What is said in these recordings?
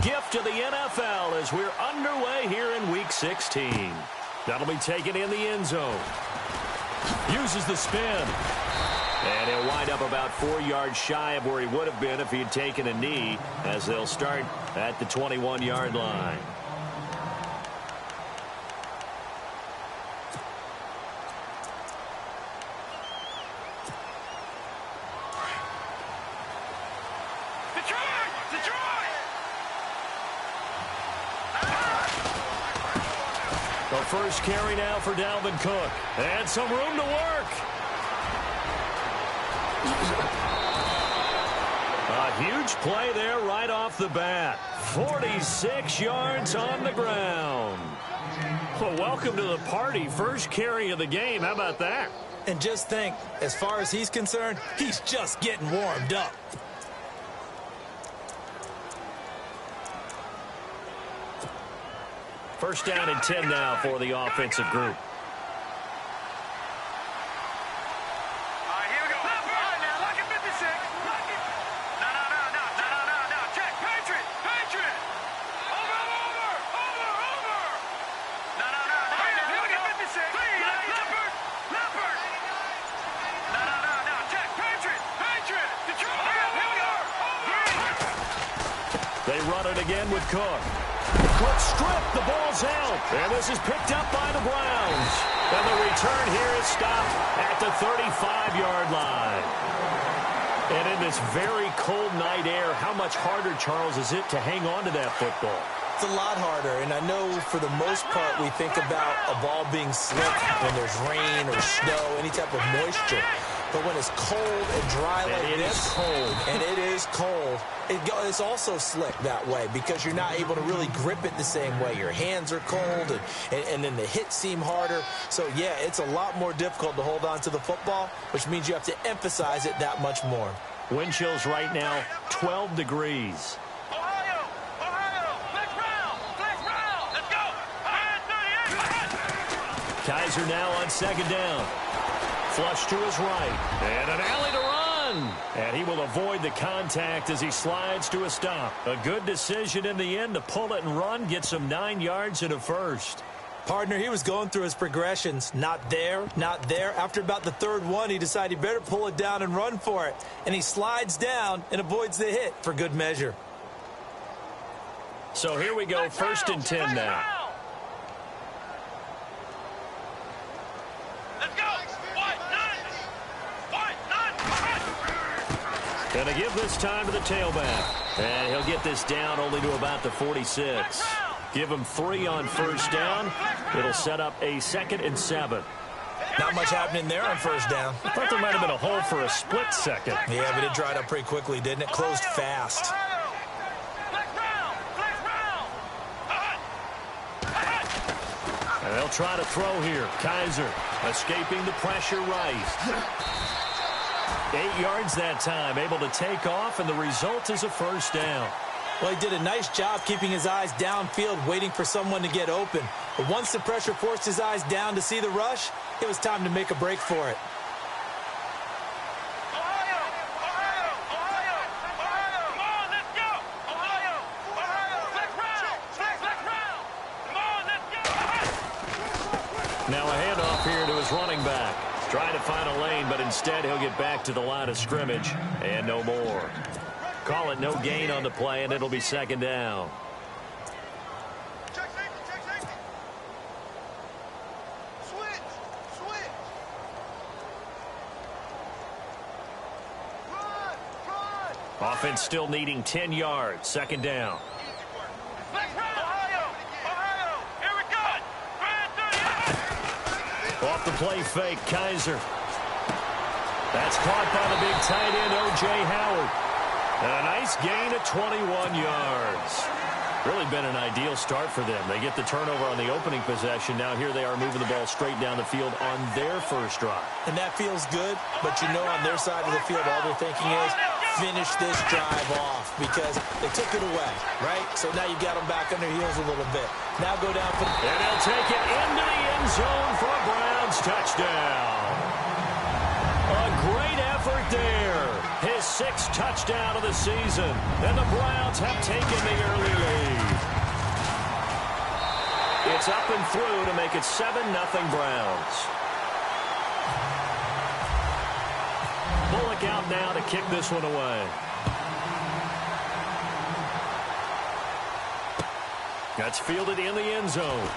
gift to the NFL as we're underway here in Week 16. That'll be taken in the end zone. Uses the spin. And he'll wind up about 4 yards shy of where he would have been if he had taken a knee, as they'll start at the 21-yard line. The first carry now for Dalvin Cook. And some room to work. A huge play there right off the bat. 46 yards on the ground. Well, welcome to the party. First carry of the game. How about that? And just think, as far as he's concerned, he's just getting warmed up. First down and 10 now for the offensive group. They run it again with Cook. Cook stripped. The ball's out. And this is picked up by the Browns. And the return here is stopped at the 35-yard line. And in this very cold night air, how much harder, Charles, is it to hang on to that football? It's a lot harder, and I know for the most part we think about a ball being slick when there's rain or snow, any type of moisture. But when it's cold and dry like this, and it is cold, it's also slick that way because you're not able to really grip it the same way. Your hands are cold, and then the hits seem harder. So, yeah, it's a lot more difficult to hold on to the football, which means you have to emphasize it that much more. Wind chills right now, 12 degrees. Kaiser now on second down. Flush to his right. And an alley to run. And he will avoid the contact as he slides to a stop. A good decision in the end to pull it and run. Gets him 9 yards and a first. Partner, he was going through his progressions. Not there, not there. After about the third one, he decided he better pull it down and run for it. And he slides down and avoids the hit for good measure. So here we go, first and 10 now. Going to give this time to the tailback. And he'll get this down only to about the 46. Give him 3 on first down. It'll set up a 2nd and 7. Not much happening there on first down. I thought there might have been a hole for a split second. Yeah, but it dried up pretty quickly, didn't it? Closed fast. And they'll try to throw here. Kaiser escaping the pressure right. 8 yards that time, able to take off, and the result is a first down. Well, he did a nice job keeping his eyes downfield, waiting for someone to get open. But once the pressure forced his eyes down to see the rush, it was time to make a break for it. Now a handoff here to his running back. Trying to find a lane, but instead he'll get back to the line of scrimmage and no more. Call it no gain on the play, and it'll be second down. Offense still needing 10 yards. Second down. Off the play fake, Kaiser. That's caught by the big tight end, O.J. Howard. And a nice gain of 21 yards. Really been an ideal start for them. They get the turnover on the opening possession. Now here they are moving the ball straight down the field on their first drive. And that feels good, but you know on their side of the field all they're thinking is finish this drive off because they took it away, right? So now you got them back on their heels a little bit. Now go down for the... And they'll take it into the end zone for a Browns touchdown. A great effort there. His 6th touchdown of the season. And the Browns have taken the early lead. It's up and through to make it 7-0 Browns. Bullock out now to kick this one away. That's fielded in the end zone.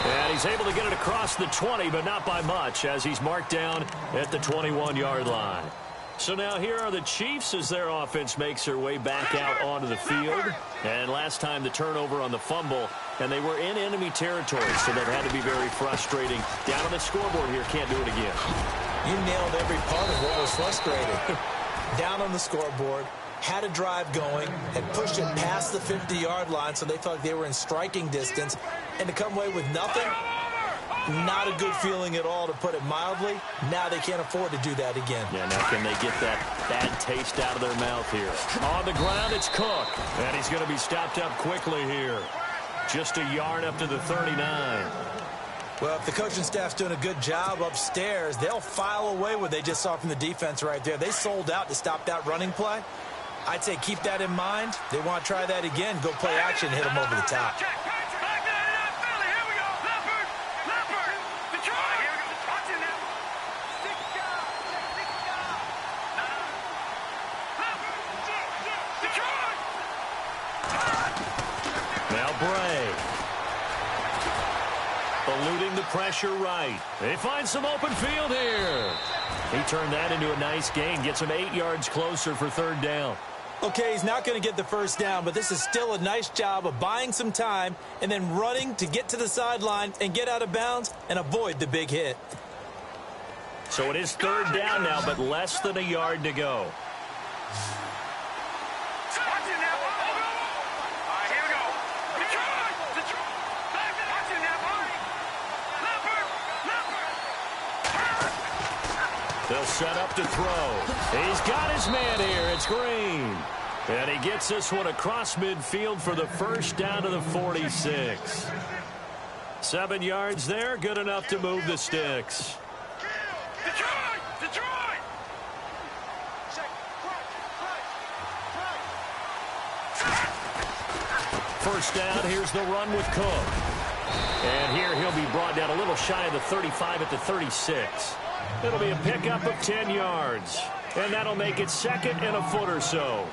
And he's able to get it across the 20, but not by much, as he's marked down at the 21-yard line. So now here are the Chiefs as their offense makes their way back out onto the field. And last time the turnover on the fumble, and they were in enemy territory, so that had to be very frustrating. Down on the scoreboard here, can't do it again. You nailed every part of what was frustrating. Down on the scoreboard, had a drive going, had pushed it past the 50-yard line, so they felt like they were in striking distance, and to come away with nothing, not a good feeling at all, to put it mildly. Now they can't afford to do that again. Yeah, now can they get that bad taste out of their mouth here? On the ground, it's Cook, and he's going to be stopped up quickly here. Just a yard up to the 39. Well, if the coaching staff's doing a good job upstairs, they'll file away what they just saw from the defense right there. They sold out to stop that running play. I'd say keep that in mind. They want to try that again. Go play action, hit them over the top. Now Bray. Eluding the pressure right. They find some open field here. He turned that into a nice gain. Gets him 8 yards closer for third down. Okay, he's not going to get the first down, but this is still a nice job of buying some time and then running to get to the sideline and get out of bounds and avoid the big hit. So it is third down now, but less than a yard to go. They'll set up to throw. He's got his man here. It's Green. And he gets this one across midfield for the first down to the 46. 7 yards there, good enough to move the sticks. First down, here's the run with Cook. And here he'll be brought down a little shy of the 35 at the 36. It'll be a pickup of 10 yards. And that'll make it second and a foot or so.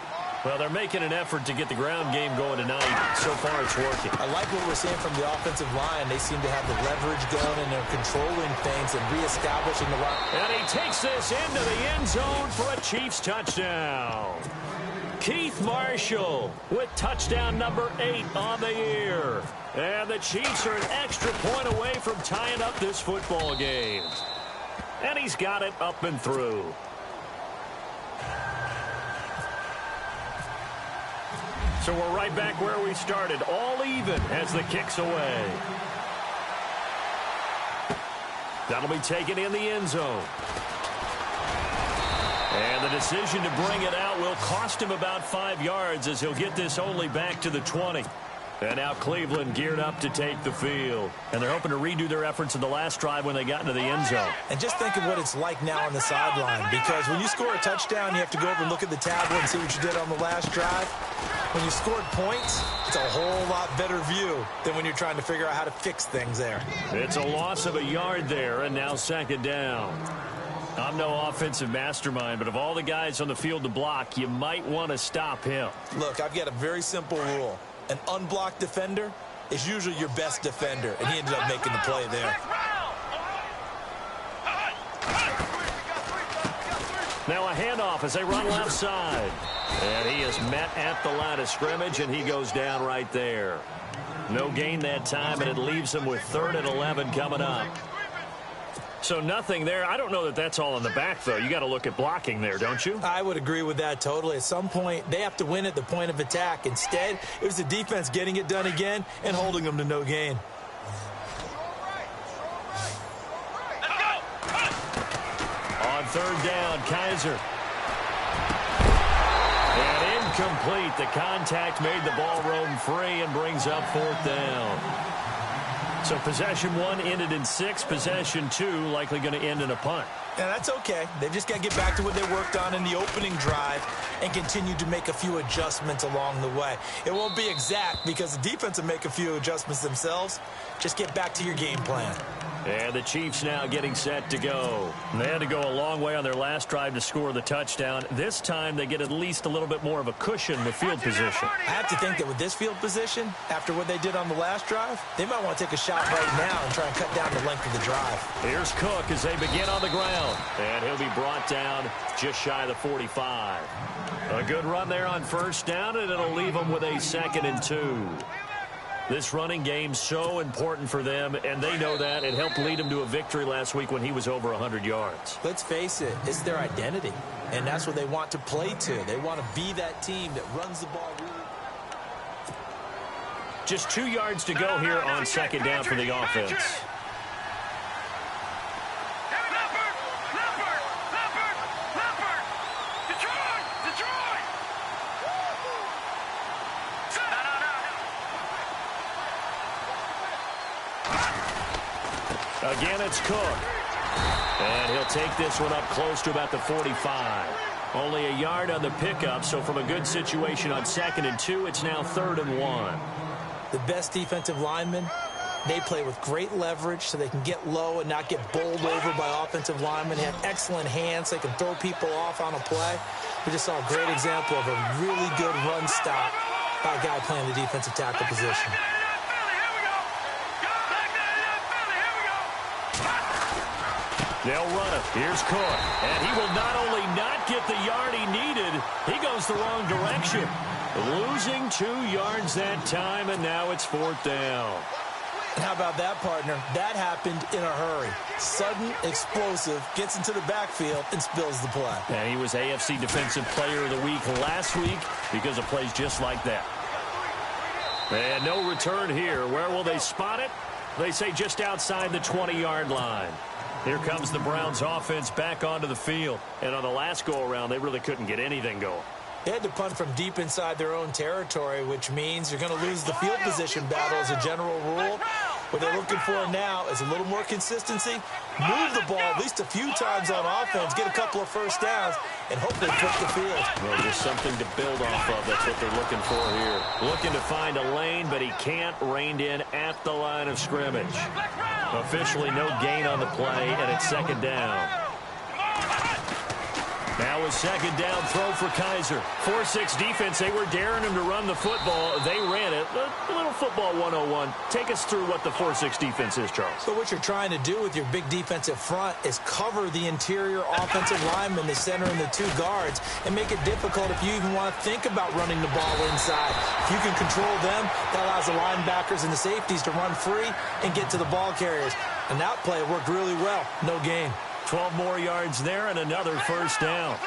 Well, they're making an effort to get the ground game going tonight. So far, it's working. I like what we're seeing from the offensive line. They seem to have the leverage going, and they're controlling things and reestablishing the run. And he takes this into the end zone for a Chiefs touchdown. Keith Marshall with touchdown number 8 on the year. And the Chiefs are an extra point away from tying up this football game. And he's got it up and through. So we're right back where we started, all even as the kick's away. That'll be taken in the end zone. And the decision to bring it out will cost him about 5 yards, as he'll get this only back to the 20. And now Cleveland geared up to take the field. And they're hoping to redo their efforts in the last drive when they got into the end zone. And just think of what it's like now on the sideline, because when you score a touchdown, you have to go over and look at the tablet and see what you did on the last drive. When you scored points, it's a whole lot better view than when you're trying to figure out how to fix things there. It's a loss of a yard there, and now second down. I'm no offensive mastermind, but of all the guys on the field to block, you might want to stop him. Look, I've got a very simple rule. An unblocked defender is usually your best defender, and he ended up making the play there. Now a handoff as they run left side. And he is met at the line of scrimmage, and he goes down right there. No gain that time, and it leaves him with 3rd and 11 coming up. So nothing there. I don't know that that's all in the back, though. You got to look at blocking there, don't you? I would agree with that totally. At some point, they have to win at the point of attack. Instead, it was the defense getting it done again and holding them to no gain. On third down, Kaiser. And incomplete. The contact made the ball roam free and brings up 4th down. So possession 1 ended in 6. Possession 2 likely going to end in a punt. Yeah, that's okay. They've just got to get back to what they worked on in the opening drive and continue to make a few adjustments along the way. It won't be exact because the defense will make a few adjustments themselves. Just get back to your game plan. And the Chiefs now getting set to go. They had to go a long way on their last drive to score the touchdown. This time they get at least a little bit more of a cushion with field position. I have to think that with this field position, after what they did on the last drive, they might want to take a shot right now and try and cut down the length of the drive. Here's Cook as they begin on the ground. And he'll be brought down just shy of the 45. A good run there on first down, and it'll leave them with a 2nd and 2. This running game so important for them, and they know that. It helped lead them to a victory last week when he was over 100 yards. Let's face it, it's their identity, and that's what they want to play to. They want to be that team that runs the ball really. Just 2 yards to go here on 2nd down for the offense. Again, it's Cook. And he'll take this one up close to about the 45. Only a yard on the pickup, so from a good situation on 2nd and 2, it's now 3rd and 1. The best defensive linemen, they play with great leverage so they can get low and not get bowled over by offensive linemen. They have excellent hands. They can throw people off on a play. We just saw a great example of a really good run stop by a guy playing the defensive tackle position. They'll run it. Here's Cook. And he will not only not get the yard he needed, he goes the wrong direction. Losing 2 yards that time, and now it's 4th down. And how about that, partner? That happened in a hurry. Sudden, explosive, gets into the backfield, and spills the play. And he was AFC Defensive Player of the Week last week because of plays just like that. And no return here. Where will they spot it? They say just outside the 20-yard line. Here comes the Browns offense back onto the field. And on the last go-around, they really couldn't get anything going. They had to punt from deep inside their own territory, which means you're going to lose the field position battle as a general rule. What they're looking for now is a little more consistency, move the ball at least a few times on offense, get a couple of first downs, and hopefully flip the field. Well, just something to build off of. That's what they're looking for here. Looking to find a lane, but he can't. Reined in at the line of scrimmage. Officially no gain on the play, and it's 2nd down. Now a 2nd down throw for Kaiser. 4-6 defense. They were daring him to run the football. They ran it. A little football 101. Take us through what the 4-6 defense is, Charles. So what you're trying to do with your big defensive front is cover the interior offensive lineman, the center, and the 2 guards, and make it difficult if you even want to think about running the ball inside. If you can control them, that allows the linebackers and the safeties to run free and get to the ball carriers. And that play worked really well. No gain. 12 more yards there and another first down.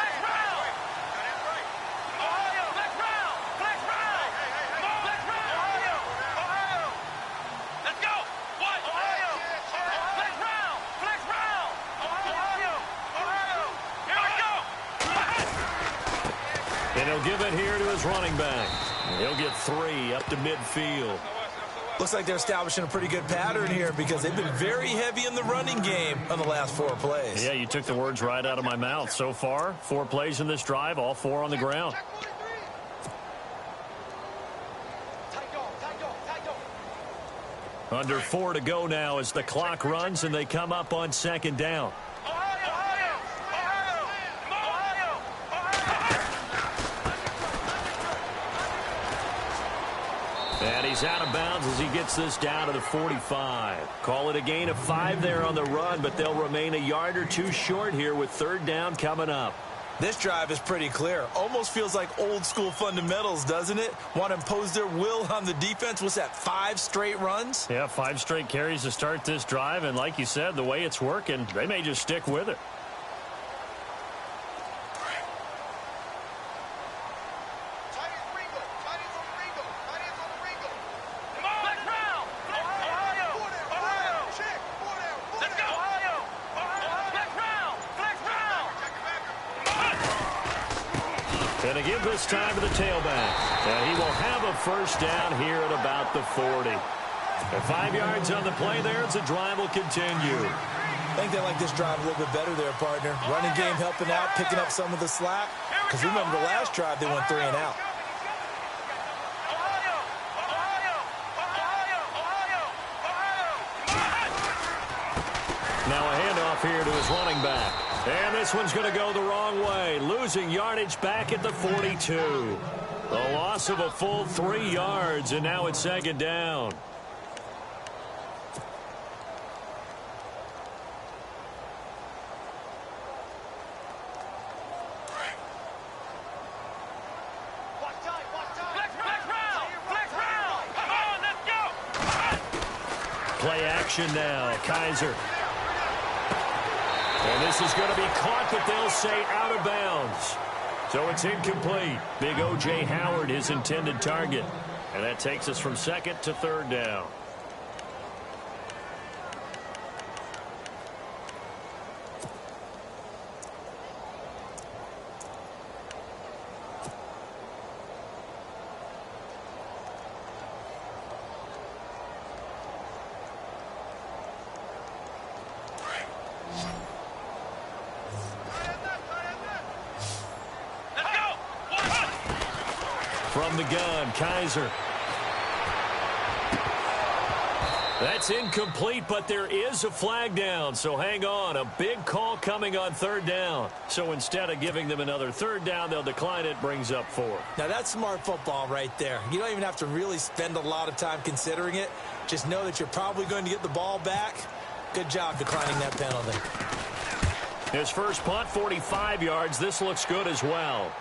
And he'll give it here to his running back. He'll get 3 up to midfield. Looks like they're establishing a pretty good pattern here because they've been very heavy in the running game on the last 4 plays. Yeah, you took the words right out of my mouth. So far, 4 plays in this drive, all 4 on the ground. Under 4 to go now as the clock runs and they come up on 2nd down. And he's out of bounds as he gets this down to the 45. Call it a gain of 5 there on the run, but they'll remain a yard or 2 short here with 3rd down coming up. This drive is pretty clear. Almost feels like old school fundamentals, doesn't it? Want to impose their will on the defense. What's that, 5 straight runs? Yeah, 5 straight carries to start this drive. And like you said, the way it's working, they may just stick with it. And again this time to the tailback. And he will have a first down here at about the 40. And 5 yards on the play there as the drive will continue. I think they like this drive a little bit better there, partner. Running game helping out, picking up some of the slack. Because remember the last drive, they went 3 and out. Now a handoff here to his running back. And this one's going to go the wrong way. Losing yardage back at the 42. A loss of a full 3 yards, and now it's 2nd down. Play action now. Kaiser. And this is going to be caught, but they'll say out of bounds. So it's incomplete. Big O.J. Howard, his intended target. And that takes us from 2nd to 3rd down. From the gun, Kaiser. That's incomplete, but there is a flag down, so hang on. A big call coming on 3rd down. So instead of giving them another 3rd down, they'll decline it, brings up 4. Now that's smart football right there. You don't even have to really spend a lot of time considering it. Just know that you're probably going to get the ball back. Good job declining that penalty. His first punt, 45 yards. This looks good as well.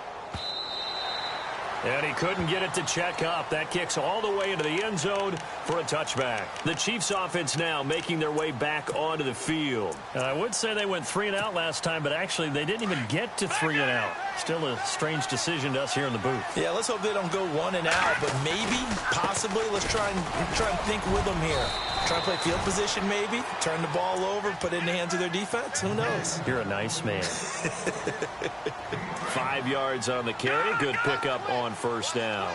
And he couldn't get it to check up. That kicks all the way into the end zone for a touchback. The Chiefs offense now making their way back onto the field. I would say they went 3 and out last time, but actually they didn't even get to 3 and out. Still a strange decision to us here in the booth. Yeah, let's hope they don't go 1 and out, but maybe, possibly, let's try and think with them here. Try to play field position maybe, turn the ball over, put it in the hands of their defense. Who knows? You're a nice man. 5 yards on the carry. Good pickup on 1st down.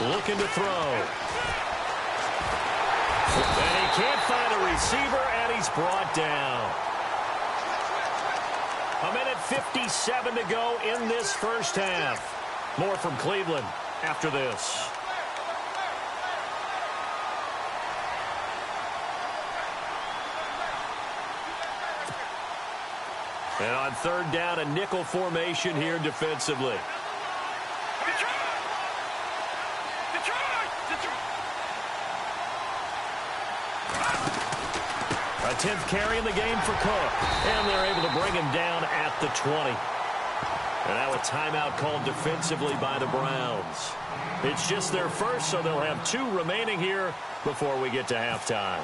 Looking to throw. And he can't find a receiver, and he's brought down. 1:57 to go in this first half. More from Cleveland after this. And on 3rd down, a nickel formation here defensively. A 10th carry in the game for Cook. And they're able to bring him down at the 20. And now a timeout called defensively by the Browns. It's just their first, so they'll have 2 remaining here before we get to halftime.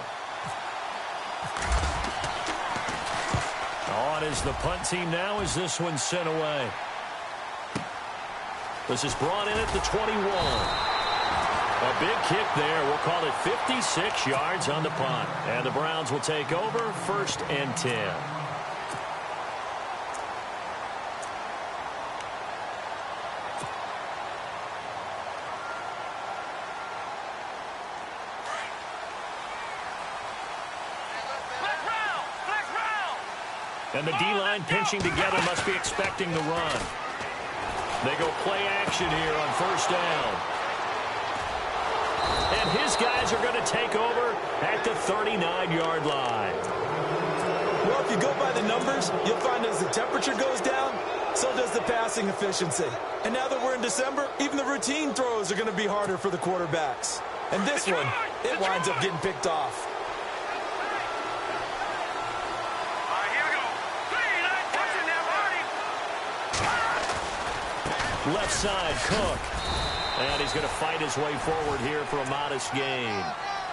On is the punt team now as this one's sent away. This is brought in at the 21. A big kick there. We'll call it 56 yards on the punt. And the Browns will take over 1st and 10. And the D-line pinching together must be expecting the run. They go play action here on 1st down. And his guys are going to take over at the 39-yard line. Well, if you go by the numbers, you'll find as the temperature goes down, so does the passing efficiency. And now that we're in December, even the routine throws are going to be harder for the quarterbacks. And this one, it winds up getting picked off. Left side, Cook. And he's going to fight his way forward here for a modest gain.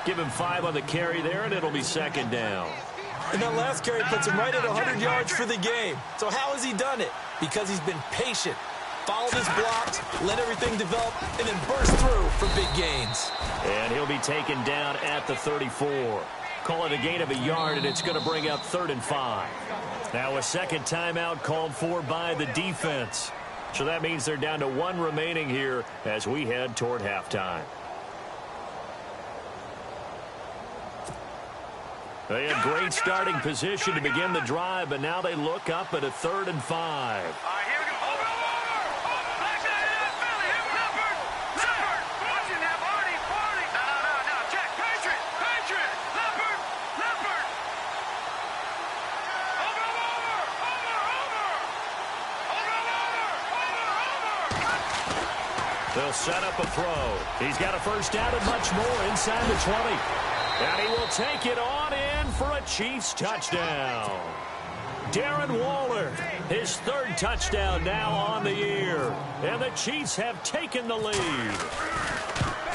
Give him 5 on the carry there, and it'll be 2nd down. And that last carry puts him right at 100 yards for the game. So how has he done it? Because he's been patient. Follow this block, let everything develop, and then burst through for big gains. And he'll be taken down at the 34. Call it a gain of a yard, and it's going to bring up 3rd and 5. Now a second timeout called for by the defense. So that means they're down to 1 remaining here as we head toward halftime. They had great starting position to begin the drive, but now they look up at a 3rd and 5. They'll set up a throw. He's got a first down and much more inside the 20. And he will take it on in for a Chiefs touchdown. Darren Waller, his 3rd touchdown now on the year. And the Chiefs have taken the lead.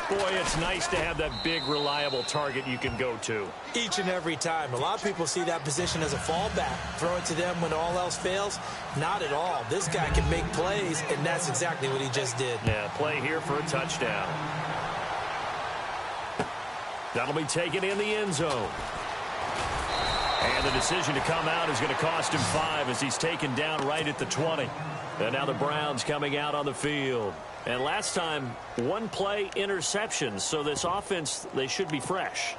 Boy, it's nice to have that big, reliable target you can go to. Each and every time. A lot of people see that position as a fallback. Throw it to them when all else fails. Not at all. This guy can make plays, and that's exactly what he just did. Yeah, play here for a touchdown. That'll be taken in the end zone. And the decision to come out is going to cost him 5 as he's taken down right at the 20. And now the Browns coming out on the field. And last time, 1-play interception. So this offense, they should be fresh.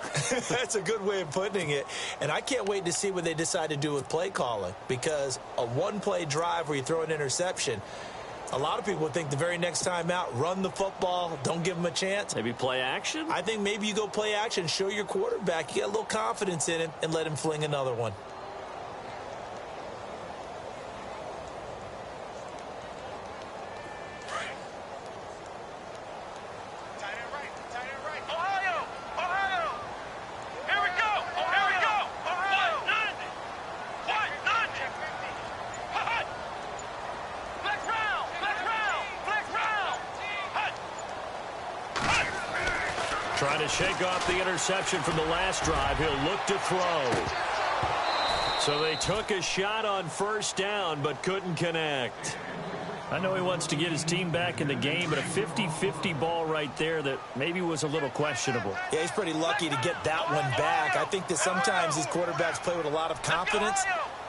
That's a good way of putting it. And I can't wait to see what they decide to do with play calling. Because a 1-play drive where you throw an interception, a lot of people would think the very next time out, run the football, don't give them a chance. Maybe play action? I think maybe you go play action, show your quarterback, you get a little confidence in him, and let him fling another one. Trying to shake off the interception from the last drive. He'll look to throw. So they took a shot on first down, but couldn't connect. I know he wants to get his team back in the game, but a 50-50 ball right there that maybe was a little questionable. Yeah, he's pretty lucky to get that one back. I think that sometimes these quarterbacks play with a lot of confidence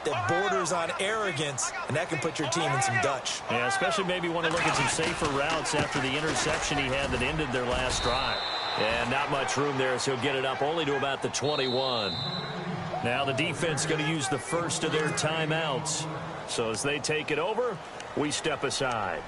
that borders on arrogance, and that can put your team in some Dutch. Yeah, especially maybe want to look at some safer routes after the interception he had that ended their last drive. And not much room there, so he'll get it up only to about the 21. Now the defense going to use the first of their timeouts. So as they take it over, we step aside.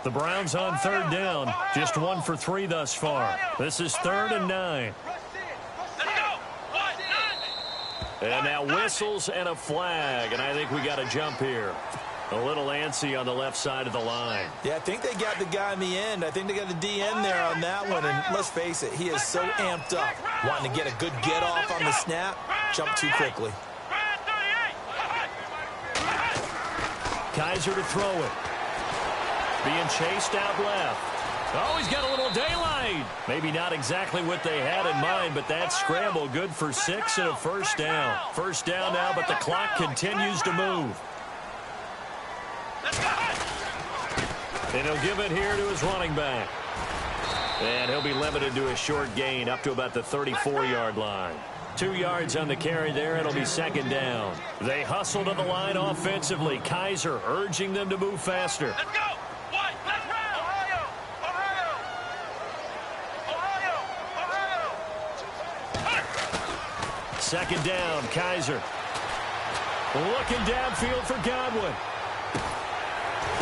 The Browns on 3rd down. Just 1 for 3 thus far. This is 3rd and 9. And now whistles and a flag. And I think we got a jump here. A little antsy on the left side of the line. Yeah, I think they got the guy in the end. I think they got the DN there on that one. And let's face it, he is so amped up. Wanting to get a good get off on the snap. Jump too quickly. Kaiser to throw it. Being chased out left. Oh, he's got a little daylight. Maybe not exactly what they had in mind, but that scramble good for 6 and a first down. First down now, but the clock continues to move. And he'll give it here to his running back. And he'll be limited to a short gain up to about the 34-yard line. 2 yards on the carry there. It'll be 2nd down. They hustle to the line offensively. Kaiser urging them to move faster. Let's go! Second down, Kaiser. Looking downfield for Godwin.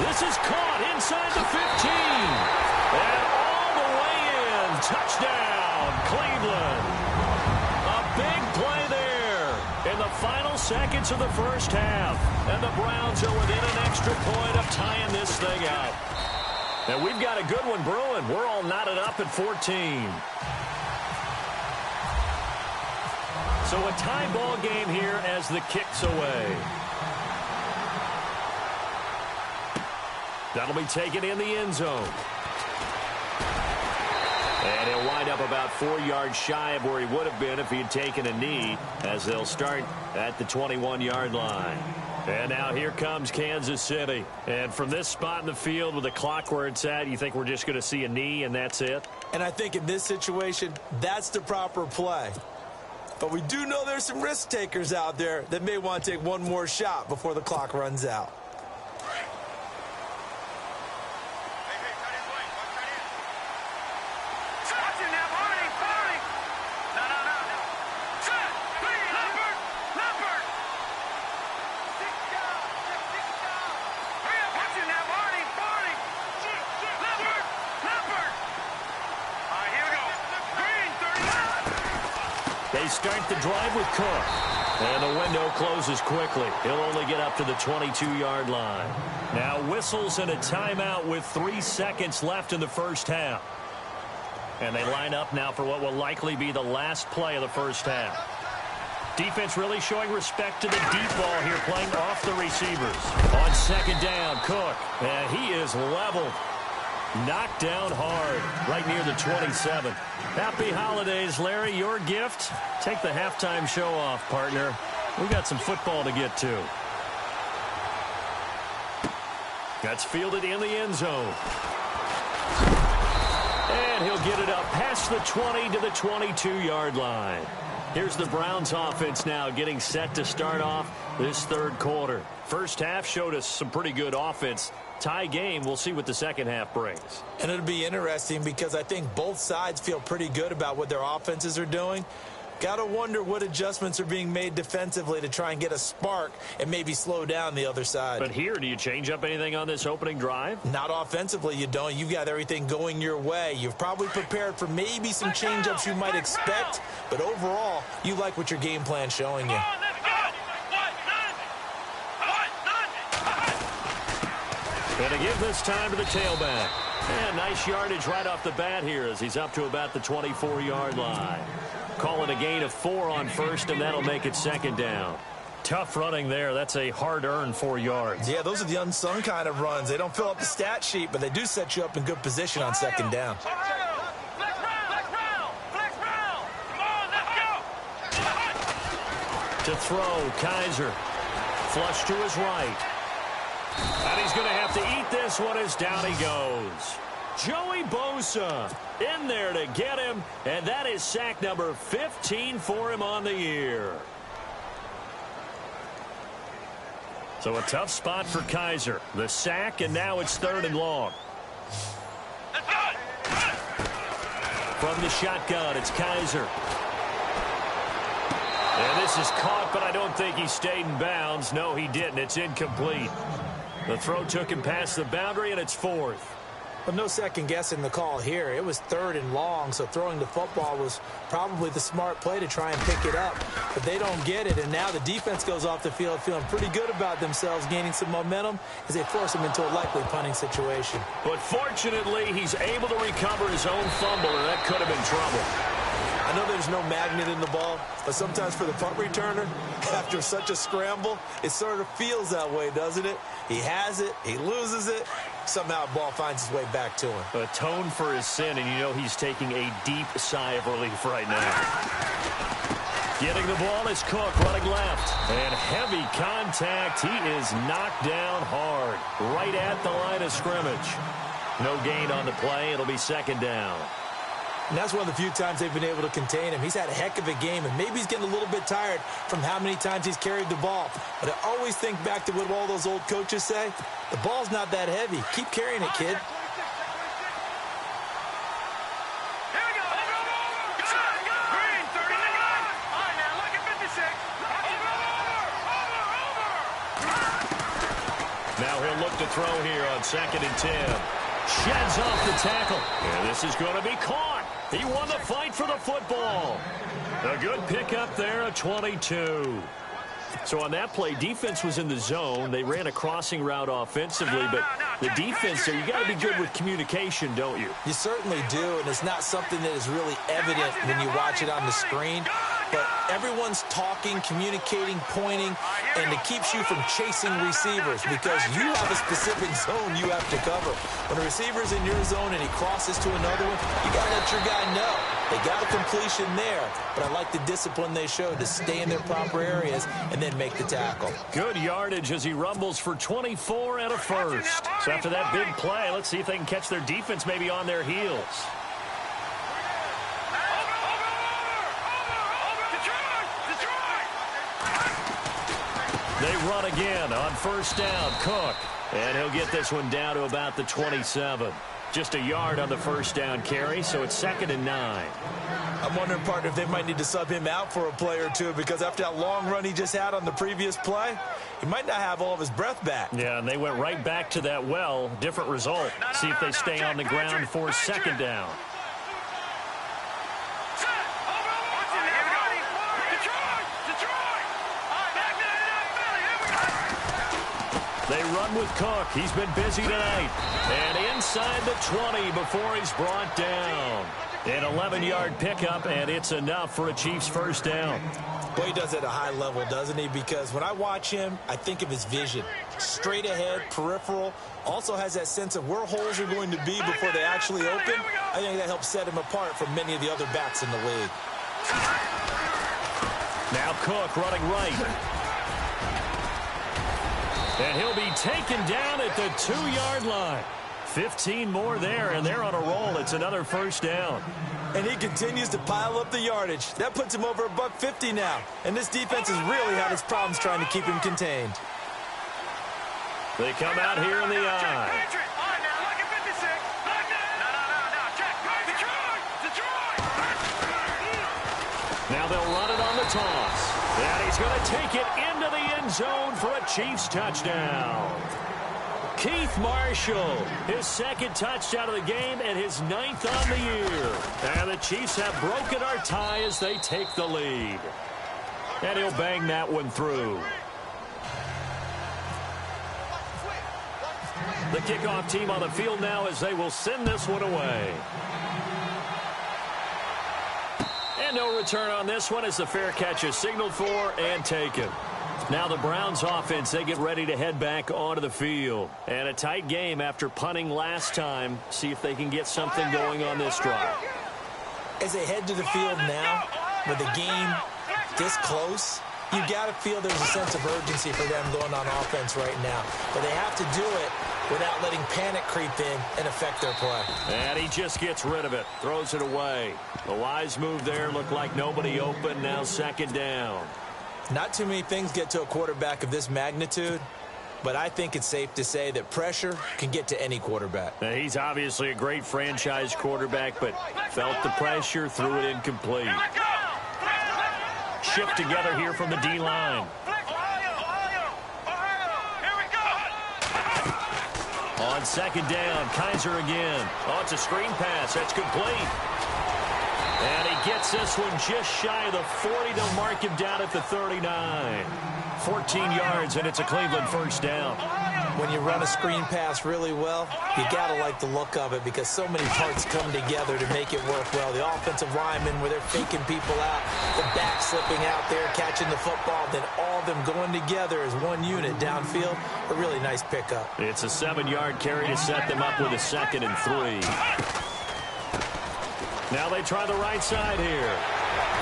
This is caught inside the 15. And all the way in. Touchdown, Cleveland. A big play there in the final seconds of the first half. And the Browns are within an extra point of tying this thing up. And we've got a good one brewing. We're all knotted up at 14. So a tie ball game here as the kick's away. That'll be taken in the end zone. And he'll wind up about 4 yards shy of where he would have been if he had taken a knee, as they'll start at the 21-yard line. And now here comes Kansas City. And from this spot in the field with the clock where it's at, you think we're just going to see a knee and that's it? And I think in this situation, that's the proper play. But we do know there's some risk takers out there that may want to take one more shot before the clock runs out. They start the drive with Cook. And the window closes quickly. He'll only get up to the 22-yard line. Now whistles and a timeout with 3 seconds left in the first half. And they line up now for what will likely be the last play of the first half. Defense really showing respect to the deep ball here, playing off the receivers. On second down, Cook. And he is leveled. Knocked down hard, right near the 27. Happy holidays, Larry. Your gift? Take the halftime show off, partner. We got some football to get to. That's fielded in the end zone. And he'll get it up past the 20 to the 22-yard line. Here's the Browns offense now getting set to start off this third quarter. First half showed us some pretty good offense. Tie game, we'll see what the second half brings. And it'll be interesting because I think both sides feel pretty good about what their offenses are doing. Got to wonder what adjustments are being made defensively to try and get a spark and maybe slow down the other side. But here, do you change up anything on this opening drive? Not offensively, you don't. You've got everything going your way. You've probably prepared for maybe some change-ups you might expect, but overall, you like what your game plan's showing you. Going to give this time to the tailback. And nice yardage right off the bat here as he's up to about the 24-yard line. Call it a gain of 4 on first, and that'll make it second down. Tough running there. That's a hard-earned 4 yards. Yeah, those are the unsung kind of runs. They don't fill up the stat sheet, but they do set you up in good position on second down. To throw, Kaiser. Flush to his right. And he's going to have to eat this one as down he goes. Joey Bosa in there to get him, and that is sack number 15 for him on the year. So a tough spot for Kaiser. The sack, and now it's 3rd and long. From the shotgun, it's Kaiser. And this is caught, but I don't think he stayed in bounds. No, he didn't. It's incomplete. The throw took him past the boundary, and it's 4th. Well, no second guessing the call here. It was 3rd and long, so throwing the football was probably the smart play to try and pick it up. But they don't get it, and now the defense goes off the field feeling pretty good about themselves, gaining some momentum as they force them into a likely punting situation. But fortunately, he's able to recover his own fumble, and that could have been trouble. I know there's no magnet in the ball, but sometimes for the punt returner, after such a scramble, it sort of feels that way, doesn't it? He has it, he loses it, somehow the ball finds its way back to him. Atone for his sin, and you know he's taking a deep sigh of relief right now. Getting the ball is Cook running left. And heavy contact. He is knocked down hard right at the line of scrimmage. No gain on the play. It'll be second down. And that's one of the few times they've been able to contain him. He's had a heck of a game, and maybe he's getting a little bit tired from how many times he's carried the ball. But I always think back to what all those old coaches say. The ball's not that heavy. Keep carrying it, kid. Now he'll look to throw here on 2nd and 10. Sheds off the tackle. And this is going to be caught. He won the fight for the football. A good pickup there at 22. So on that play, defense was in the zone. They ran a crossing route offensively, but the defense there, you got to be good with communication, don't you? You certainly do, and it's not something that is really evident when you watch it on the screen. But Everyone's talking, communicating, pointing, and it keeps you from chasing receivers because you have a specific zone you have to cover. When a receiver's in your zone and he crosses to another one, you got to let your guy know. They got a completion there, but I like the discipline they showed to stay in their proper areas and then make the tackle. Good yardage as he rumbles for 24 and a first. So after that big play, let's see if they can catch their defense maybe on their heels. They run again on first down. Cook. And he'll get this one down to about the 27. Just a yard on the first down carry, so it's 2nd and 9. I'm wondering, partner, if they might need to sub him out for a play or two because after that long run he just had on the previous play, he might not have all of his breath back. Yeah, and they went right back to that well. Different result. See if they stay on the ground for 2nd down. They run with Cook. He's been busy tonight. And inside the 20 before he's brought down. An 11-yard pickup, and it's enough for a Chiefs first down. Well, he does it at a high level, doesn't he? Because when I watch him, I think of his vision. Straight ahead, peripheral. Also has that sense of where holes are going to be before they actually open. I think that helps set him apart from many of the other backs in the league. Now Cook running right. And he'll be taken down at the 2-yard line. 15 more there, and they're on a roll. It's another first down. And he continues to pile up the yardage. That puts him over $150 now. And this defense has really had its problems trying to keep him contained. They come out here in the eye. Now they'll run it on the toss. And he's going to take it into the end zone for a Chiefs touchdown. Keith Marshall, his 2nd touchdown of the game and his 9th on the year. And the Chiefs have broken our tie as they take the lead. And he'll bang that one through. The kickoff team on the field now as they will send this one away. And no return on this one as the fair catch is signaled for and taken. Now the Browns offense, they get ready to head back onto the field. And a tight game after punting last time. See if they can get something going on this drive. As they head to the field now, with the game this close, you got to feel there's a sense of urgency for them going on offense right now. But they have to do it without letting panic creep in and affect their play. And he just gets rid of it, throws it away. The wise move there, looked like nobody open, now 2nd down. Not too many things get to a quarterback of this magnitude, but I think it's safe to say that pressure can get to any quarterback. Now, he's obviously a great franchise quarterback, but felt the pressure, threw it incomplete. Shift together here from the D-line. On 2nd down, Kaiser again. Oh, it's a screen pass. That's complete. And he gets this one just shy of the 40. They'll mark him down at the 39. 14 yards, and it's a Cleveland first down. When you run a screen pass really well, you got to like the look of it because so many parts come together to make it work well. The offensive linemen, where they're faking people out, the back slipping out there, catching the football, then all of them going together as one unit downfield. A really nice pickup. It's a 7-yard carry to set them up with a 2nd and 3. Now they try the right side here.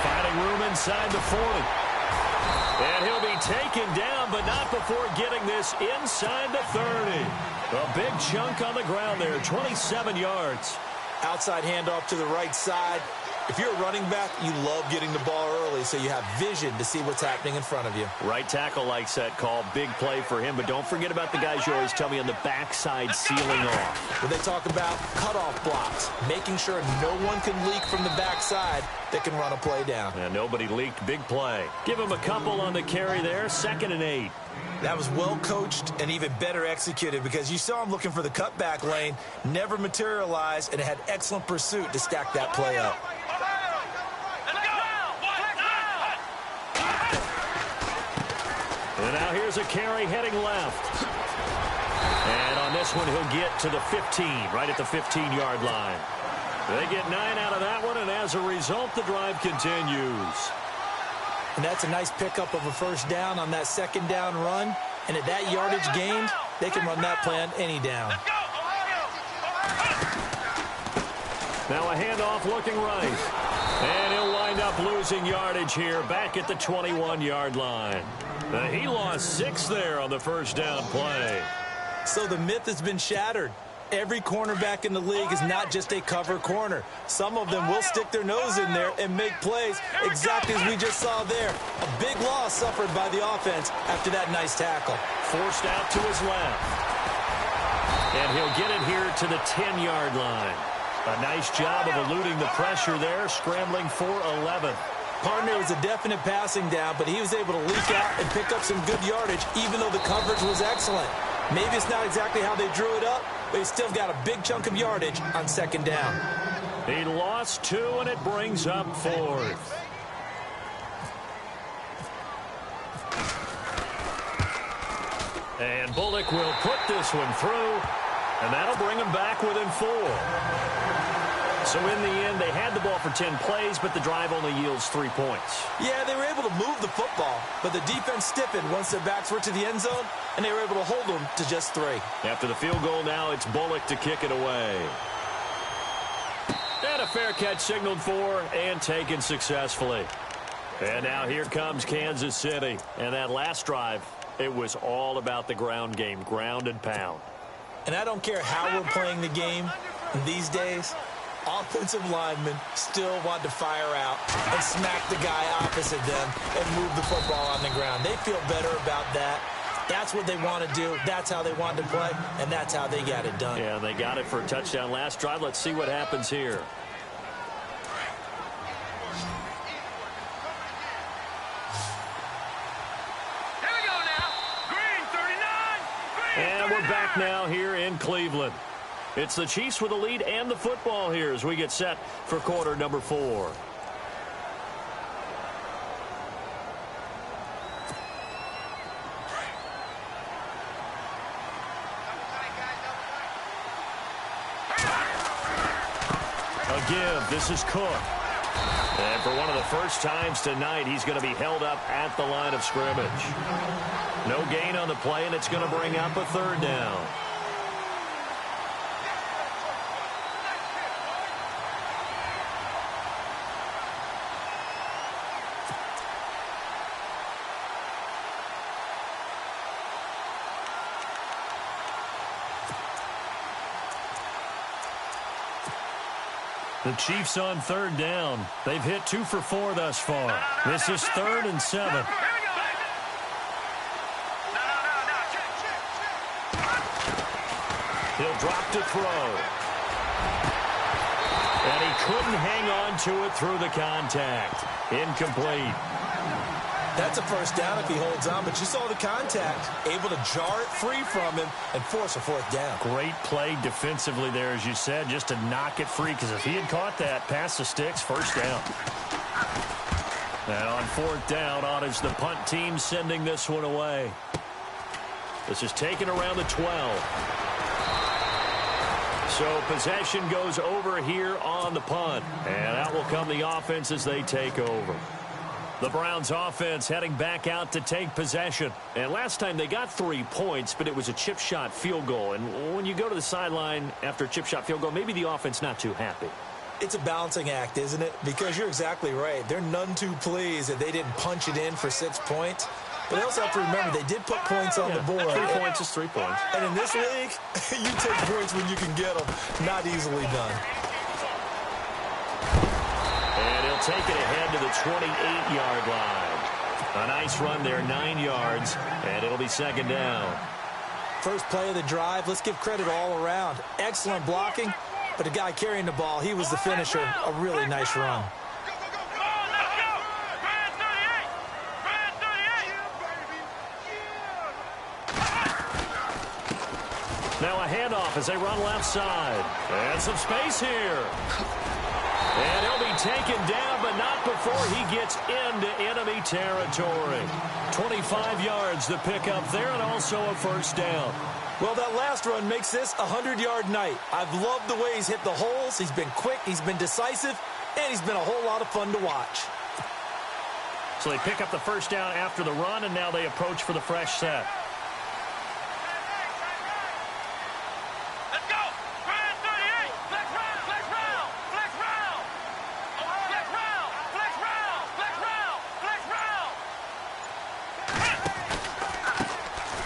Finding room inside the 40. And he'll be taken down, but not before getting this inside the 30. A big chunk on the ground there, 27 yards. Outside handoff to the right side. If you're a running back, you love getting the ball early so you have vision to see what's happening in front of you. Right tackle likes that call. Big play for him, but don't forget about the guys you always tell me on the backside sealing off. When they talk about cutoff blocks, making sure no one can leak from the backside that can run a play down. And nobody leaked. Big play. Give him a couple on the carry there. 2nd and 8. That was well coached and even better executed because you saw him looking for the cutback lane, never materialized, and had excellent pursuit to stack that play up. And now here's a carry heading left. And on this one, he'll get to the 15, right at the 15-yard line. They get 9 out of that one, and as a result, the drive continues. And that's a nice pickup of a first down on that second down run. And at that yardage gained, they can run that play on any down. Now a handoff looking right. And he'll wind up losing yardage here back at the 21-yard line. He lost 6 there on the first down play. So the myth has been shattered. Every cornerback in the league is not just a cover corner. Some of them will stick their nose in there and make plays exactly as we just saw there. A big loss suffered by the offense after that nice tackle. Forced out to his left. And he'll get it here to the 10-yard line. A nice job of eluding the pressure there, scrambling for 11. Partner was a definite passing down, but he was able to leak out and pick up some good yardage, even though the coverage was excellent. Maybe it's not exactly how they drew it up, but he still got a big chunk of yardage on second down. He lost 2, and it brings up 4th. And Bullock will put this one through, and that'll bring him back within 4. So in the end, they had the ball for 10 plays, but the drive only yields 3 points. Yeah, they were able to move the football, but the defense stiffened once their backs were to the end zone, and they were able to hold them to just 3. After the field goal now, it's Bullock to kick it away. And a fair catch signaled for and taken successfully. And now here comes Kansas City. And that last drive, it was all about the ground game, ground and pound. And I don't care how we're playing the game these days, offensive linemen still want to fire out and smack the guy opposite them and move the football on the ground. They feel better about that. That's what they want to do. That's how they want to play, and that's how they got it done. Yeah, they got it for a touchdown last drive. Let's see what happens here. And we're back now here in Cleveland. It's the Chiefs with the lead and the football here as we get set for quarter number 4. A give. This is Cook. And for one of the first times tonight, he's going to be held up at the line of scrimmage. No gain on the play, and it's going to bring up a 3rd down. The Chiefs on 3rd down. They've hit 2 for 4 thus far. This is 3rd and 7. He'll drop to throw. And he couldn't hang on to it through the contact. Incomplete. That's a first down if he holds on, but you saw the contact. Able to jar it free from him and force a 4th down. Great play defensively there, as you said, just to knock it free, because if he had caught that past the sticks, first down. And on 4th down, is the punt team sending this one away. This is taken around the 12. So possession goes over here on the punt. And out will come the offense as they take over. The Browns offense heading back out to take possession. And last time they got 3 points, but it was a chip shot field goal. And when you go to the sideline after a chip shot field goal, maybe the offense not too happy. It's a balancing act, isn't it? Because you're exactly right. They're none too pleased that they didn't punch it in for 6 points. But they also have to remember they did put points on the board. 3 points is 3 points. And in this league, you take points when you can get them. Not easily done. And he'll take it ahead to the 28-yard line. A nice run there, 9 yards, and it'll be 2nd down. First play of the drive, let's give credit all around. Excellent blocking, but the guy carrying the ball, he was the finisher. A really nice run. Now a handoff as they run left side. And some space here. And he'll be taken down, but not before he gets into enemy territory. 25 yards to pick up there, and also a first down. Well, that last run makes this a 100-yard night. I've loved the way he's hit the holes. He's been quick, he's been decisive, and he's been a whole lot of fun to watch. So they pick up the first down after the run, and now they approach for the fresh set.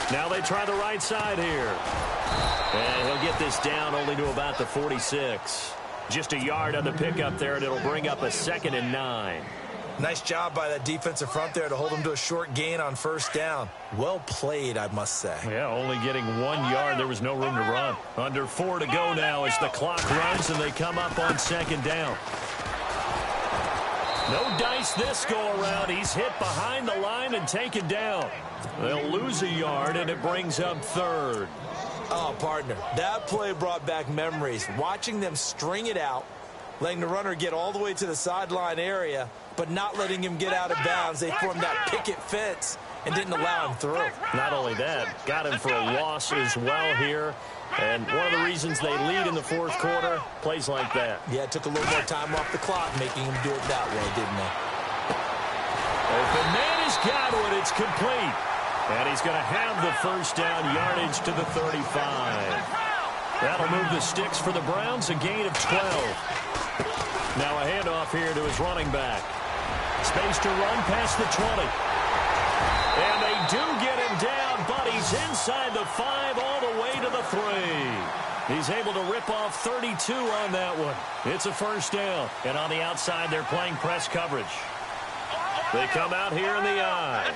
Now they try the right side here. And he'll get this down only to about the 46. Just a yard on the pickup there, and it'll bring up a 2nd and 9. Nice job by that defensive front there to hold him to a short gain on first down. Well played, I must say. Yeah, only getting 1 yard. There was no room to run. Under 4 to go now as the clock runs, and they come up on 2nd down. No dice this go-around. He's hit behind the line and taken down. They'll lose a yard, and it brings up 3rd. Oh, partner, that play brought back memories. Watching them string it out, letting the runner get all the way to the sideline area, but not letting him get out of bounds. They formed that picket fence and didn't allow him through. Not only that, got him for a loss as well here. And one of the reasons they lead in the 4th quarter, plays like that. Yeah, it took a little more time off the clock, making him do it that way, didn't they? Open man has got one. It's complete. And he's going to have the first down, yardage to the 35. That'll move the sticks for the Browns, a gain of 12. Now a handoff here to his running back. Space to run past the 20. And they do get him down, but he's inside the 5 all the way to the 3. He's able to rip off 32 on that one. It's a first down. And on the outside, they're playing press coverage. They come out here in the eye.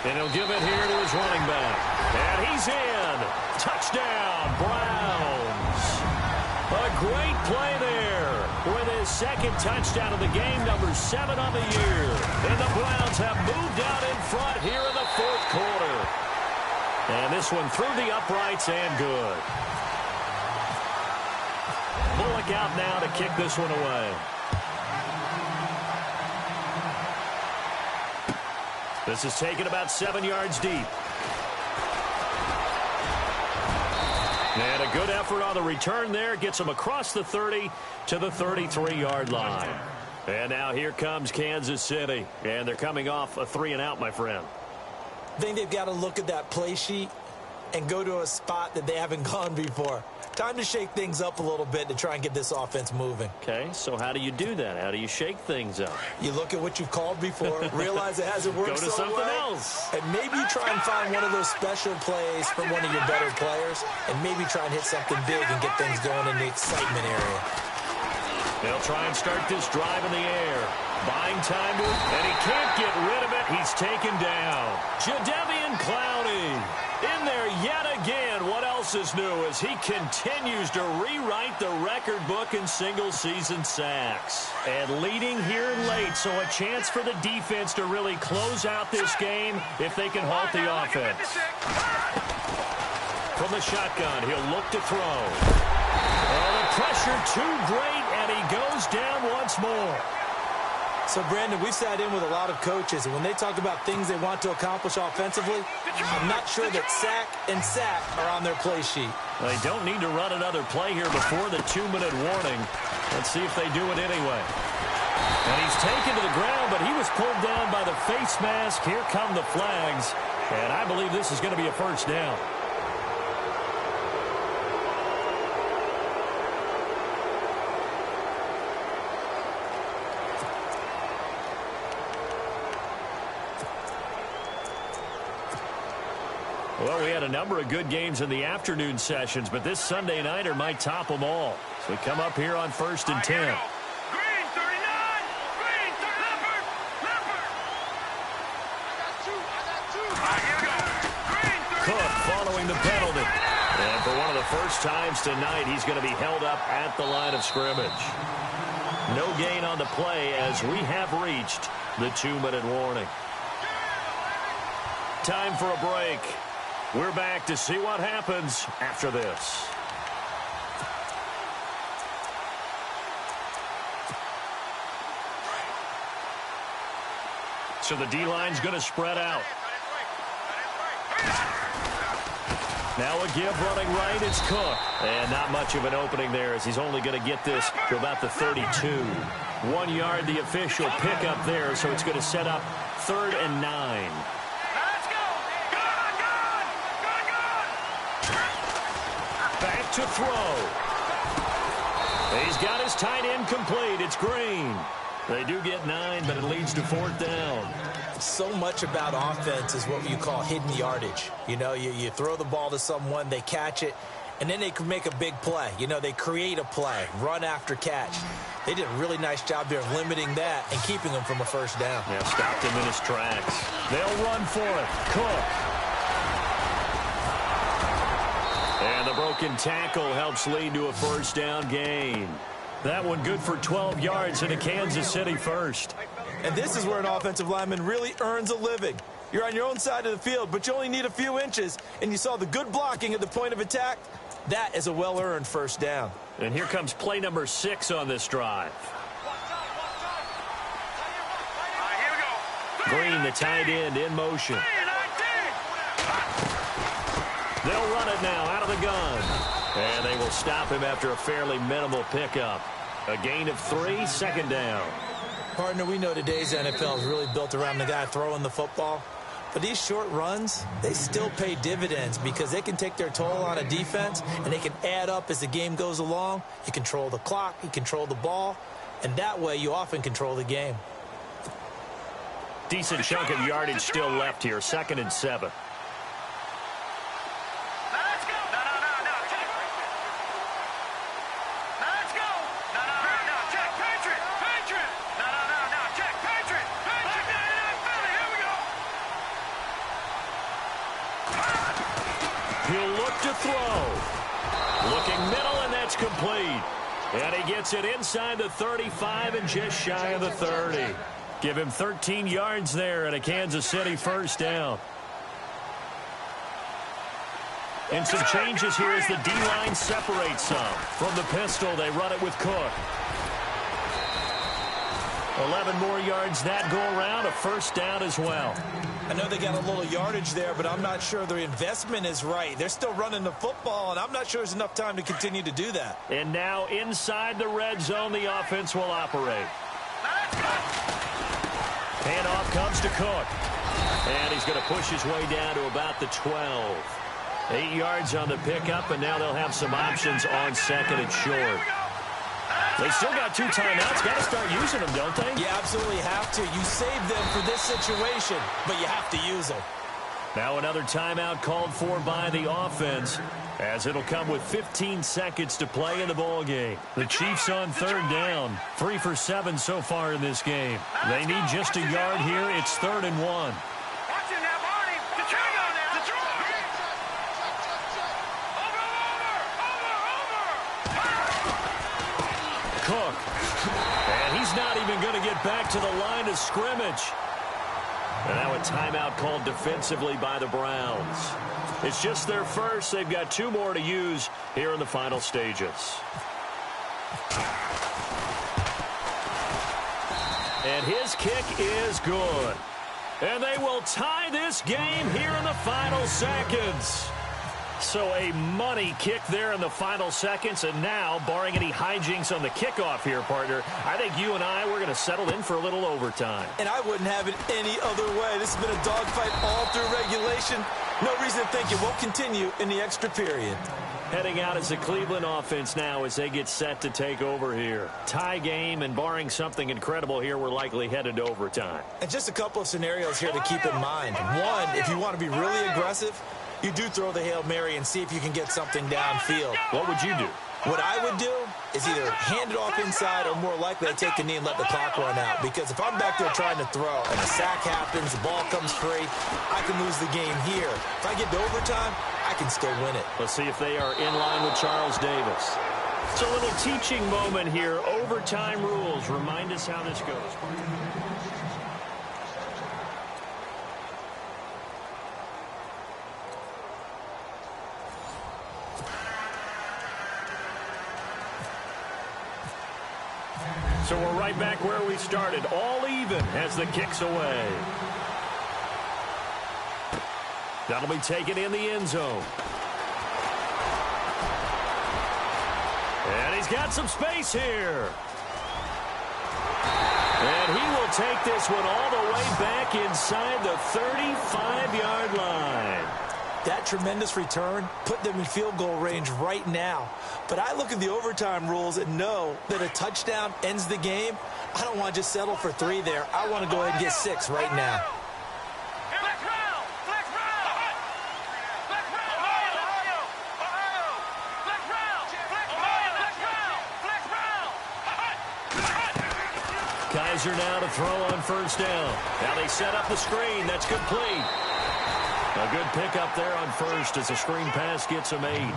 And he'll give it here to his running back. And he's in. Touchdown, Browns. A great play there with his 2nd touchdown of the game, number 7 on the year. And the Browns have moved out in front here in the 4th quarter. And this one through the uprights and good. Bullock out now to kick this one away. This is taken about 7 yards deep. And a good effort on the return there. Gets him across the 30 to the 33-yard line. And now here comes Kansas City. And they're coming off a 3-and-out, my friend. I think they've got to look at that play sheet and go to a spot that they haven't gone before. Time to shake things up a little bit to try and get this offense moving. Okay, so how do you do that? How do you shake things up? You look at what you've called before, realize it hasn't worked so well. Go to something else. And maybe you try and find one of those special plays from one of your better players, and maybe try and hit something big and get things going in the excitement area. They'll try and start this drive in the air. Buying time to it, and he can't get rid of it. He's taken down. Jadeveon Clowney in there yet again. What else is new as he continues to rewrite the record book in single-season sacks. And leading here late, so a chance for the defense to really close out this game if they can halt the offense. From the shotgun, he'll look to throw. Oh, the pressure too great, and he goes down once more. So, Brandon, we've sat in with a lot of coaches, and when they talk about things they want to accomplish offensively, I'm not sure that sack and sack are on their play sheet. They don't need to run another play here before the 2-minute warning. Let's see if they do it anyway. And he's taken to the ground, but he was pulled down by the face mask. Here come the flags, and I believe this is going to be a first down. Well, we had a number of good games in the afternoon sessions, but this Sunday nighter might top them all. So we come up here on 1st and 10. Green 39! Green, Leopard! I got two! Cook following the penalty. And for one of the first times tonight, he's going to be held up at the line of scrimmage. No gain on the play as we have reached the 2-minute warning. Time for a break. We're back to see what happens after this. So the D-line's going to spread out. Now a give running right, it's Cook. And not much of an opening there as he's only going to get this to about the 32. 1 yard, the official pickup there, so it's going to set up 3rd and 9. Let's go. Back to throw. He's got his tight end complete. It's Green. They do get 9, but it leads to 4th down. So much about offense is what you call hidden yardage. You know, you throw the ball to someone, they catch it, and then they can make a big play. You know, they create a play, run after catch. They did a really nice job there of limiting that and keeping them from a 1st down. Yeah, stopped him in his tracks. They'll run for it. Cook. And the broken tackle helps lead to a 1st down gain. That one good for 12 yards and a Kansas City 1st. And this is where an offensive lineman really earns a living. You're on your own side of the field, but you only need a few inches, and you saw the good blocking at the point of attack. That is a well-earned 1st down. And here comes play number 6 on this drive. Here we go. Green, the tight end, in motion. They'll run it now out of the gun. And they will stop him after a fairly minimal pickup. A gain of 3, 2nd down. Partner, we know today's NFL is really built around the guy throwing the football. But these short runs, they still pay dividends because they can take their toll on a defense and they can add up as the game goes along. You control the clock, you control the ball, and that way you often control the game. Decent chunk of yardage still left here, 2nd and 7. To throw. Looking middle, and that's complete. And he gets it inside the 35 and just shy of the 30. Give him 13 yards there and a Kansas City 1st down. And some changes here as the D-line separates some. From the pistol, they run it with Cook. 11 more yards that go around, a 1st down as well. I know they got a little yardage there, but I'm not sure their investment is right. They're still running the football, and I'm not sure there's enough time to continue to do that. And now inside the red zone, the offense will operate. Handoff comes to Cook. And he's going to push his way down to about the 12. 8 yards on the pickup, and now they'll have some options on 2nd and short. They still got 2 timeouts. Got to start using them, don't they? You absolutely have to. You save them for this situation, but you have to use them. Now another timeout called for by the offense, as it'll come with 15 seconds to play in the ball game. The Chiefs on 3rd down. 3 for 7 so far in this game. They need just a yard here. It's 3rd and 1. Cook. And he's not even going to get back to the line of scrimmage. And now a timeout called defensively by the Browns. It's just their first. They've got 2 more to use here in the final stages. And his kick is good. And they will tie this game here in the final seconds. So a money kick there in the final seconds, and now, barring any hijinks on the kickoff here, partner, I think you and I, we're going to settle in for a little overtime. And I wouldn't have it any other way. This has been a dogfight all through regulation. No reason to think it won't continue in the extra period. Heading out as the Cleveland offense now as they get set to take over here. Tie game, and barring something incredible here, we're likely headed to overtime. And just a couple of scenarios here to keep in mind. One, if you want to be really aggressive, you do throw the Hail Mary and see if you can get something downfield. What would you do? What I would do is either hand it off inside or more likely I take a knee and let the clock run out. Because if I'm back there trying to throw and a sack happens, the ball comes free, I can lose the game here. If I get to overtime, I can still win it. Let's see if they are in line with Charles Davis. It's a little teaching moment here. Overtime rules. Remind us how this goes. So we're right back where we started. All even as the kick's away. That'll be taken in the end zone. And he's got some space here. And he will take this one all the way back inside the 35-yard line. That tremendous return put them in field goal range right now. But I look at the overtime rules and know that a touchdown ends the game. I don't want to just settle for 3 there. I want to go ahead and get 6 right now. Kaiser now to throw on first down. Now they set up the screen. That's complete. A good pickup there on first as the screen pass gets him 8.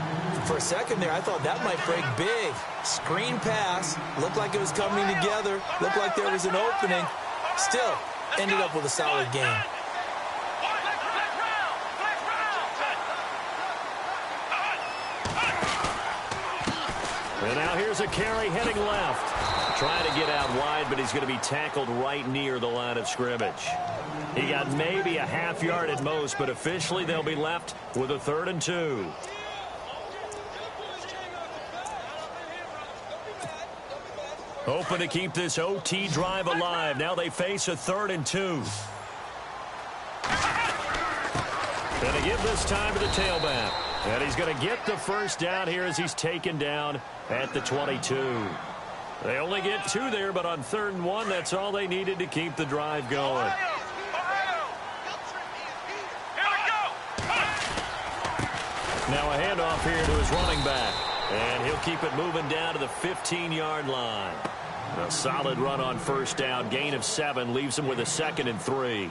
For a second there, I thought that might break big. Screen pass. Looked like it was coming together. Looked like there was an opening. Still, ended up with a solid game. And now here's a carry heading left. Trying to get out wide, but he's going to be tackled right near the line of scrimmage. He got maybe a half yard at most, but officially they'll be left with a 3rd and 2. Hoping to keep this OT drive alive. Now they face a 3rd and 2. Going to give this time to the tailback. And he's going to get the first down here as he's taken down at the 22. They only get 2 there, but on 3rd and 1, that's all they needed to keep the drive going. Now a handoff here to his running back. And he'll keep it moving down to the 15-yard line. A solid run on first down. Gain of 7 leaves him with a 2nd and 3.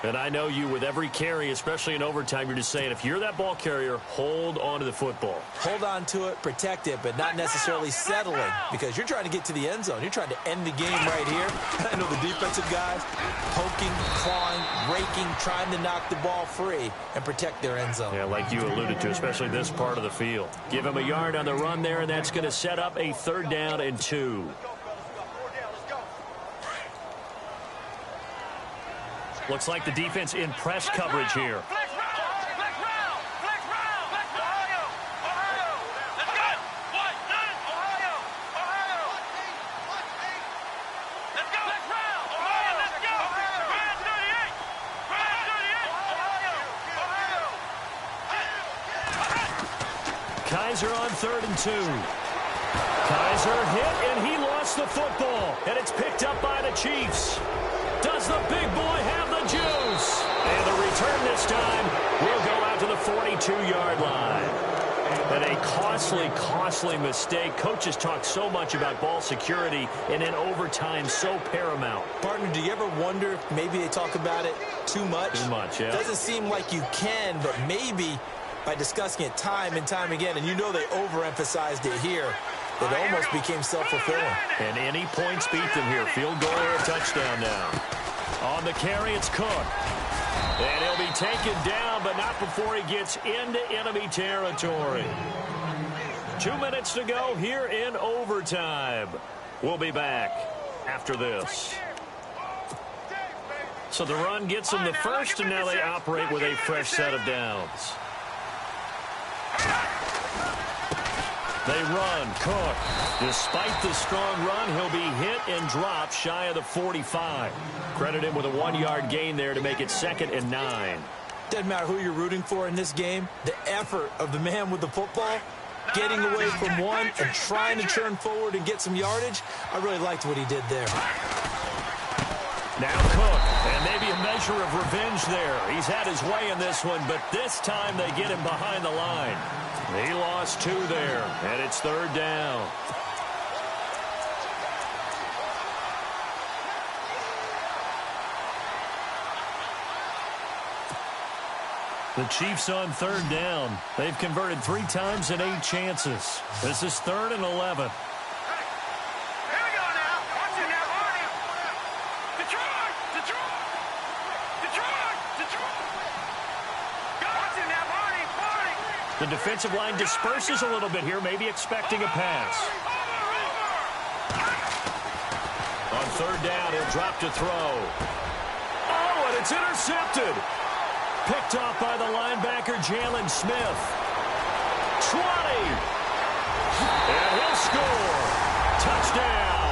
And I know you, with every carry, especially in overtime, you're just saying, if you're that ball carrier, hold on to the football. Hold on to it, protect it, but not necessarily settling, because you're trying to get to the end zone. You're trying to end the game right here. I know the defensive guys poking, clawing, raking, trying to knock the ball free and protect their end zone. Yeah, like you alluded to, especially this part of the field. Give him a yard on the run there, and that's going to set up a 3rd down and 2. Looks like the defense in press coverage here. Kaiser on 3rd and 2. Kaiser hit, and he lost the football. And it's picked up by the Chiefs. Does the big boy have the juice? And the return this time will go out to the 42-yard line. And a costly mistake. Coaches talk so much about ball security, and in overtime, so paramount. Partner, do you ever wonder if maybe they talk about it too much? Too much, yeah. Doesn't seem like you can, but maybe by discussing it time and time again, and you know they overemphasized it here, it almost became self-fulfilling. And any points beat them here. Field goal or a touchdown now. On the carry, it's Cook. And he'll be taken down, but not before he gets into enemy territory. 2 minutes to go here in overtime. We'll be back after this. So the run gets them the first, and now they operate with a fresh set of downs. They run. Cook. Despite the strong run, he'll be hit and dropped shy of the 45. Credit him with a 1-yard gain there to make it 2nd and 9. Doesn't matter who you're rooting for in this game. The effort of the man with the football, getting away from one and trying to turn forward and get some yardage, I really liked what he did there. Now Cook, and maybe a measure of revenge there. He's had his way in this one, but this time they get him behind the line. He lost 2 there, and it's 3rd down. The Chiefs on 3rd down. They've converted 3 times in 8 chances. This is 3rd and 11. The defensive line disperses a little bit here, maybe expecting a pass. On 3rd down, he'll drop to throw. Oh, and it's intercepted. Picked off by the linebacker, Jalen Smith. 20. And he'll score. Touchdown.